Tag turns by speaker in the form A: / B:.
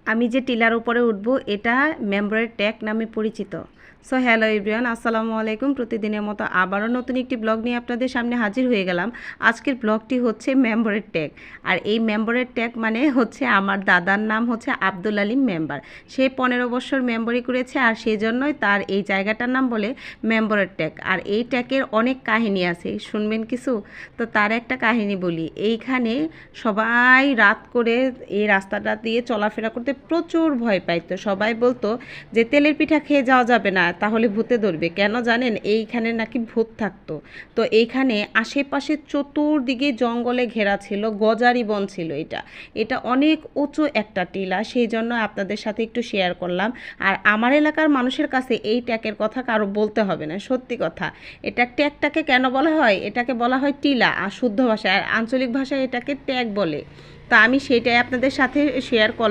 A: আমি যে টিলার উপরে উঠব এটা মেম্বারের ট্যাগ নামে পরিচিত। সো হ্যালো এভরিওয়ান, আসসালামু আলাইকুম। প্রতিদিনের মতো আবারও নতুন একটি ব্লগ নিয়ে আপনাদের সামনে হাজির হয়ে গেলাম। আজকের ব্লগটি হচ্ছে মেম্বারের ট্যাগ। আর এই মেম্বারের ট্যাগ মানে হচ্ছে আমার দাদার নাম হচ্ছে আব্দুল আলিম মেম্বার। সে 15 বছর মেম্বারি করেছে আর সেই জন্যই তার এই জায়গাটার নাম বলে মেম্বারের ট্যাগ। আর এই ট্যাগের অনেক কাহিনী আছে, শুনবেন কিছু? তো তার একটা কাহিনী বলি। এইখানে সবাই রাত করে এই রাস্তাটা দিয়ে চলাফেরা করতে প্রচুর ভয় পাইতো। সবাই বলতো যে তেলের পিঠা খেয়ে যাওয়া যাবে না, তাহলে ভূতে ধরবে। কেন জানেন? এইখানে নাকি ভূত থাকতো। তো এইখানে আশেপাশে চতুর্দিকে জঙ্গলে ঘেরা ছিল, গজারি বন ছিল। এটা অনেক উঁচু একটা টিলা, সেই জন্য আপনাদের সাথে একটু শেয়ার করলাম। আর আমার এলাকার মানুষের কাছে এই ট্যাগের কথা কারো বলতে হবে না, সত্যি কথা। এটা ট্যাগটাকে কেন বলা হয়? এটাকে বলা হয় টিলা আর শুদ্ধ ভাষায়, আর আঞ্চলিক ভাষায় এটাকে ট্যাগ বলে। তা আমি সেটাই আপনাদের সাথে শেয়ার করলাম।